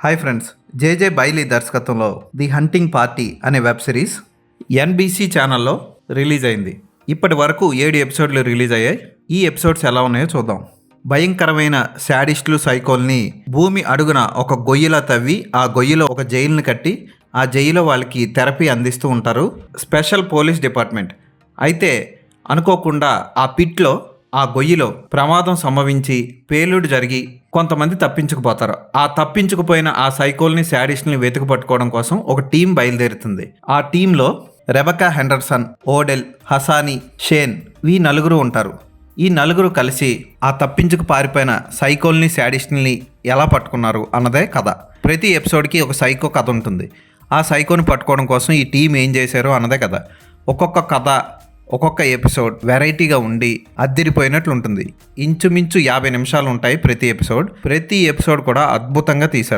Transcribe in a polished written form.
Hi friends, జేజే Bailey దర్శకత్వంలో the hunting party అనే web series NBC ఛానల్లో రిలీజ్ అయింది. ఇప్పటి వరకు 7 ఎపిసోడ్లు రిలీజ్ అయ్యాయి. ఈ ఎపిసోడ్స్ ఎలా ఉన్నాయో చూద్దాం. భయంకరమైన శాడిస్టులు సైకోల్ని భూమి అడుగున ఒక గొయ్యిలా తవ్వి ఆ గొయ్యిలో ఒక జైలుని కట్టి ఆ జైల్లో వాళ్ళకి థెరపీ అందిస్తూ ఉంటారు స్పెషల్ పోలీస్ డిపార్ట్మెంట్. అయితే అనుకోకుండా ఆ పిట్లో ఆ గొయ్యిలో ప్రమాదం సంభవించి పేలుడు జరిగి కొంతమంది తప్పించుకుపోతారు. ఆ తప్పించుకుపోయిన ఆ సైకోల్ని శాడిస్ట్ని వెతుకు పట్టుకోవడం కోసం ఒక టీం బయలుదేరుతుంది. ఆ టీంలో రెబెకా హెండర్సన్, ఓడెల్, హసానీ, షేన్ ఈ నలుగురు ఉంటారు. ఈ నలుగురు కలిసి ఆ తప్పించుకు పారిపోయిన సైకోల్ని శాడిస్ట్ని ఎలా పట్టుకున్నారు అన్నదే కథ. ప్రతి ఎపిసోడ్కి ఒక సైకో కథ ఉంటుంది. ఆ సైకోని పట్టుకోవడం కోసం ఈ టీం ఏం చేశారో అన్నదే కథ. ఒక్కొక్క కథ ఒక్కొక్క ఎపిసోడ్ వెరైటీగా ఉండి అద్దిరిపోయినట్లు ఉంటుంది. ఇంచుమించు 50 నిమిషాలు ఉంటాయి ప్రతి ఎపిసోడ్ కూడా అద్భుతంగా తీశారు.